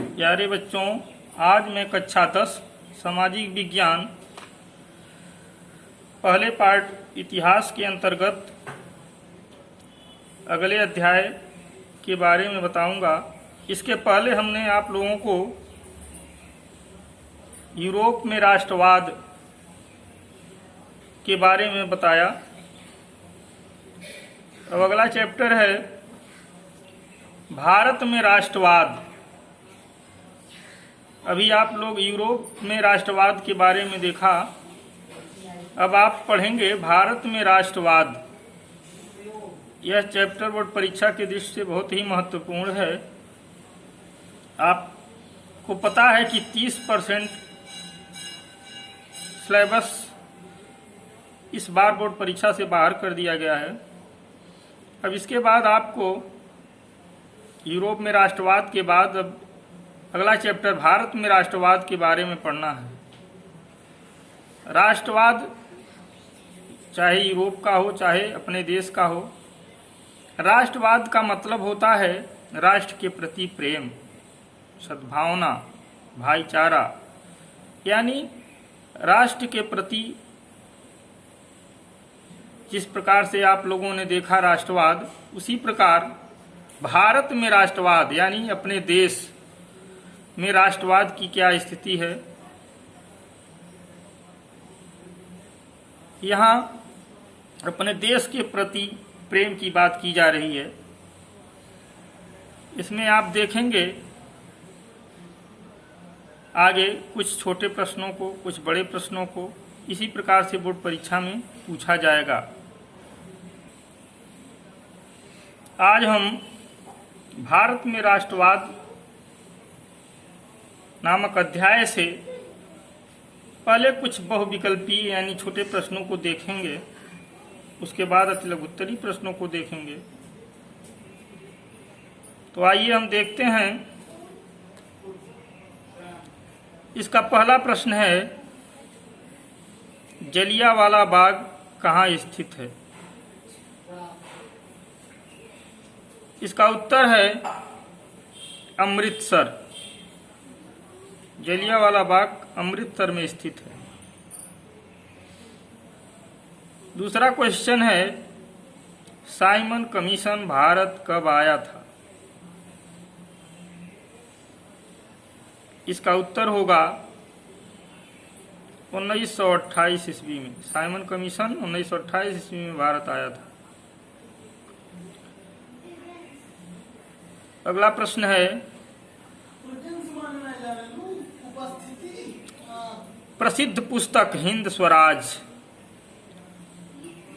प्यारे बच्चों, आज मैं कक्षा 10 सामाजिक विज्ञान पहले पार्ट इतिहास के अंतर्गत अगले अध्याय के बारे में बताऊंगा। इसके पहले हमने आप लोगों को यूरोप में राष्ट्रवाद के बारे में बताया। अब अगला चैप्टर है भारत में राष्ट्रवाद। अभी आप लोग यूरोप में राष्ट्रवाद के बारे में देखा, अब आप पढ़ेंगे भारत में राष्ट्रवाद। यह चैप्टर बोर्ड परीक्षा की दृष्टि से बहुत ही महत्वपूर्ण है। आपको पता है कि 30% सिलेबस इस बार बोर्ड परीक्षा से बाहर कर दिया गया है। अब इसके बाद आपको यूरोप में राष्ट्रवाद के बाद अब अगला चैप्टर भारत में राष्ट्रवाद के बारे में पढ़ना है। राष्ट्रवाद चाहे यूरोप का हो चाहे अपने देश का हो, राष्ट्रवाद का मतलब होता है राष्ट्र के प्रति प्रेम, सद्भावना, भाईचारा, यानी राष्ट्र के प्रति जिस प्रकार से आप लोगों ने देखा राष्ट्रवाद, उसी प्रकार भारत में राष्ट्रवाद यानी अपने देश में राष्ट्रवाद की क्या स्थिति है। यहाँ अपने देश के प्रति प्रेम की बात की जा रही है। इसमें आप देखेंगे आगे कुछ छोटे प्रश्नों को, कुछ बड़े प्रश्नों को इसी प्रकार से बोर्ड परीक्षा में पूछा जाएगा। आज हम भारत में राष्ट्रवाद नामक अध्याय से पहले कुछ बहुविकल्पीय यानी छोटे प्रश्नों को देखेंगे, उसके बाद अतिलघुत्तरी प्रश्नों को देखेंगे। तो आइए हम देखते हैं। इसका पहला प्रश्न है, जलियांवाला बाग कहाँ स्थित है? इसका उत्तर है अमृतसर। जलियांवाला बाग अमृतसर में स्थित है। दूसरा क्वेश्चन है, साइमन कमीशन भारत कब आया था? इसका उत्तर होगा 1928 ईस्वी में। साइमन कमीशन 1928 ईस्वी में भारत आया था। अगला प्रश्न है, प्रसिद्ध पुस्तक हिंद स्वराज।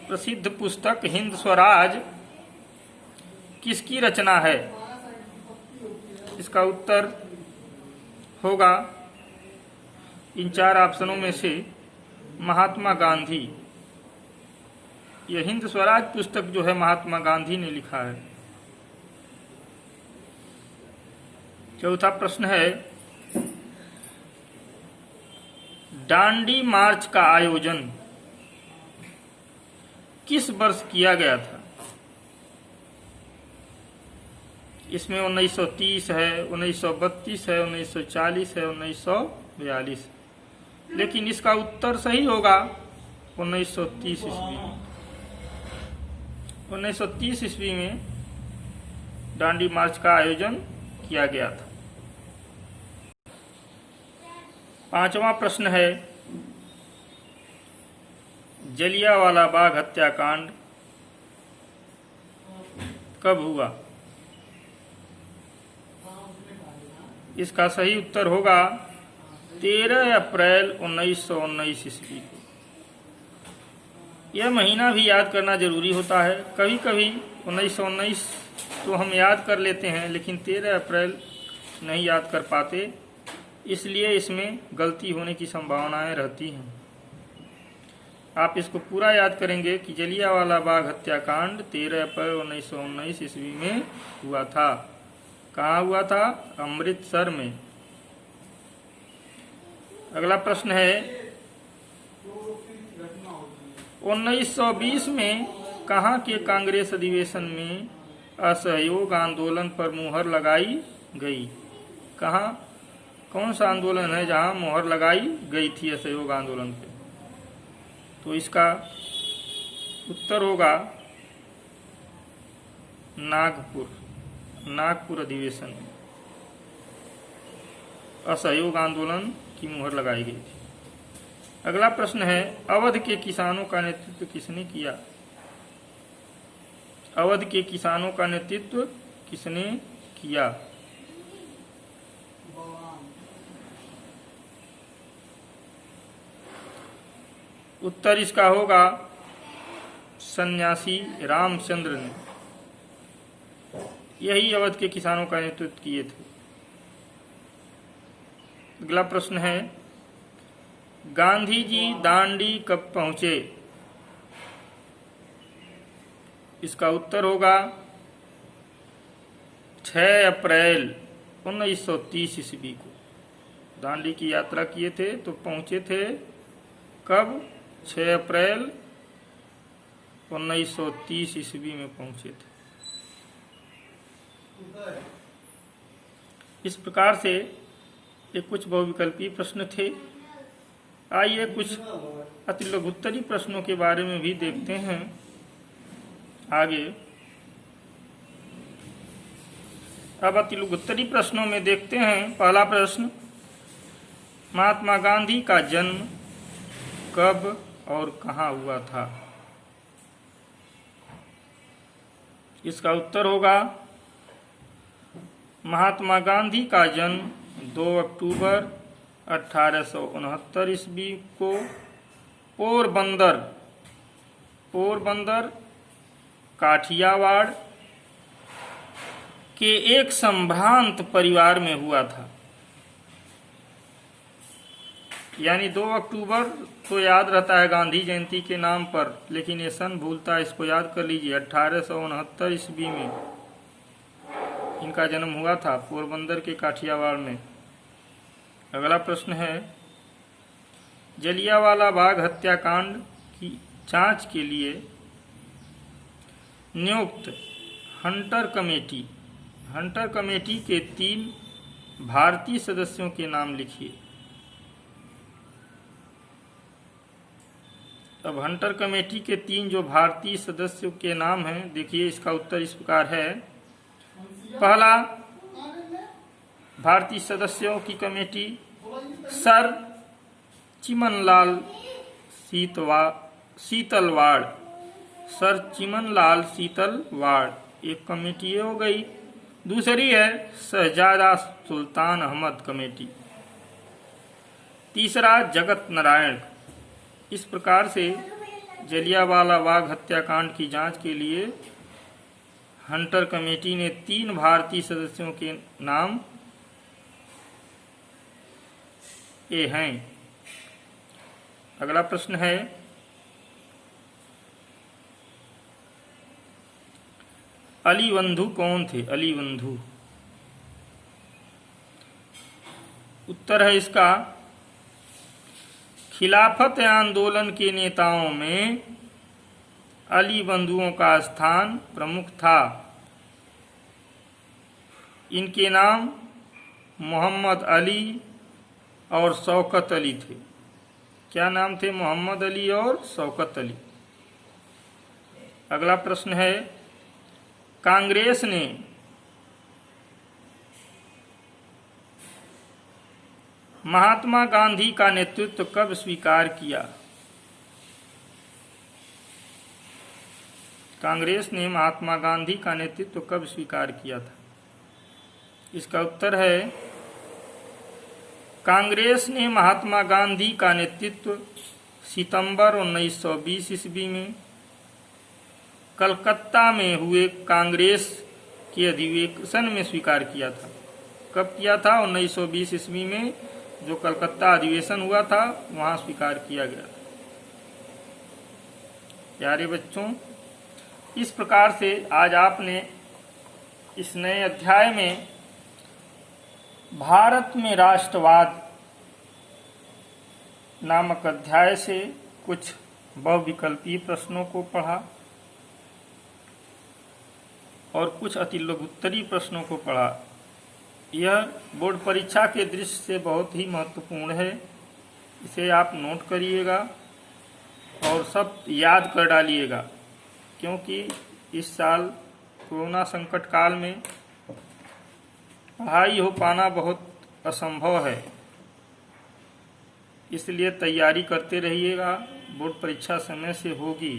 प्रसिद्ध पुस्तक हिंद स्वराज किसकी रचना है? इसका उत्तर होगा इन 4 ऑप्शनों में से महात्मा गांधी। यह हिंद स्वराज पुस्तक जो है महात्मा गांधी ने लिखा है। चौथा प्रश्न है, दांडी मार्च का आयोजन किस वर्ष किया गया था? इसमें 1930 है, 1932 है, 1940 है, 1942, लेकिन इसका उत्तर सही होगा 1930 ईस्वी में। 1930 ईस्वी में दांडी मार्च का आयोजन किया गया था। पांचवा प्रश्न है, जलियांवाला बाग हत्याकांड कब हुआ? इसका सही उत्तर होगा 13 अप्रैल 1919 ईस्वी को। यह महीना भी याद करना जरूरी होता है। कभी कभी 1919 तो हम याद कर लेते हैं, लेकिन 13 अप्रैल नहीं याद कर पाते, इसलिए इसमें गलती होने की संभावनाएं रहती हैं। आप इसको पूरा याद करेंगे कि जलियांवाला बाग हत्याकांड 13 अप्रैल 1919 ईस्वी में हुआ था। कहाँ हुआ था? अमृतसर में। अगला प्रश्न है, 1920 में कहाँ के कांग्रेस अधिवेशन में असहयोग आंदोलन पर मुहर लगाई गई। कहाँ, कौन सा आंदोलन है जहां मुहर लगाई गई थी असहयोग आंदोलन पे? तो इसका उत्तर होगा नागपुर अधिवेशन में असहयोग आंदोलन की मुहर लगाई गई थी। अगला प्रश्न है, अवध के किसानों का नेतृत्व किसने किया? अवध के किसानों का नेतृत्व किसने किया? उत्तर इसका होगा सन्यासी रामचंद्र ने। यही अवध के किसानों का नेतृत्व किए थे। अगला प्रश्न है, गांधी जी दांडी कब पहुंचे? इसका उत्तर होगा 6 अप्रैल 1930 ईस्वी को दांडी की यात्रा किए थे। तो पहुंचे थे कब? 6 अप्रैल 1930 ईस्वी में पहुंचे थे। इस प्रकार से ये कुछ बहुविकल्पीय प्रश्न थे। आइए कुछ अति लघुत्तरी प्रश्नों के बारे में भी देखते हैं आगे। अब अति लघुत्तरी प्रश्नों में देखते हैं। पहला प्रश्न, महात्मा गांधी का जन्म कब और कहाँ हुआ था? इसका उत्तर होगा महात्मा गांधी का जन्म 2 अक्टूबर 1869 ईस्वी को पोरबंदर काठियावाड़ के एक संभ्रांत परिवार में हुआ था। यानी 2 अक्टूबर तो याद रहता है गांधी जयंती के नाम पर, लेकिन ये सन भूलता है, इसको याद कर लीजिए। 1869 ईस्वी में इनका जन्म हुआ था पोरबंदर के काठियावाड़ में। अगला प्रश्न है, जलियांवाला बाग हत्याकांड की जांच के लिए नियुक्त हंटर कमेटी के 3 भारतीय सदस्यों के नाम लिखिए। अब हंटर कमेटी के 3 जो भारतीय सदस्यों के नाम हैं, देखिए इसका उत्तर इस प्रकार है। पहला, भारतीय सदस्यों की कमेटी सर चिमनलाल सीतलवाड़, एक कमेटी हो गई। दूसरी है शहजादा सुल्तान अहमद कमेटी। तीसरा जगत नारायण। इस प्रकार से जलियांवाला बाग हत्याकांड की जांच के लिए हंटर कमेटी ने 3 भारतीय सदस्यों के नाम ये हैं। अगला प्रश्न है, अली बंधु कौन थे? अली बंधु, उत्तर है इसका खिलाफत आंदोलन के नेताओं में अली बंधुओं का स्थान प्रमुख था। इनके नाम मोहम्मद अली और शौकत अली थे। क्या नाम थे? मोहम्मद अली और शौकत अली। अगला प्रश्न है, कांग्रेस ने महात्मा गांधी का नेतृत्व कब स्वीकार किया? कांग्रेस ने महात्मा गांधी का नेतृत्व कब स्वीकार किया था? इसका उत्तर है, कांग्रेस ने महात्मा गांधी का नेतृत्व सितंबर 1920 ईस्वी में कलकत्ता में हुए कांग्रेस के अधिवेशन में स्वीकार किया था। कब किया था? 1920 ईस्वी में जो कलकत्ता अधिवेशन हुआ था वहां स्वीकार किया गया था। प्यारे बच्चों, इस प्रकार से आज आपने इस नए अध्याय में भारत में राष्ट्रवाद नामक अध्याय से कुछ बहुविकल्पीय प्रश्नों को पढ़ा। और कुछ अति लघुत्तरी प्रश्नों को पढ़ा। यह बोर्ड परीक्षा के दृष्टि से बहुत ही महत्वपूर्ण है। इसे आप नोट करिएगा और सब याद कर डालिएगा, क्योंकि इस साल कोरोना संकट काल में पढ़ाई हो पाना बहुत असंभव है। इसलिए तैयारी करते रहिएगा, बोर्ड परीक्षा समय से होगी।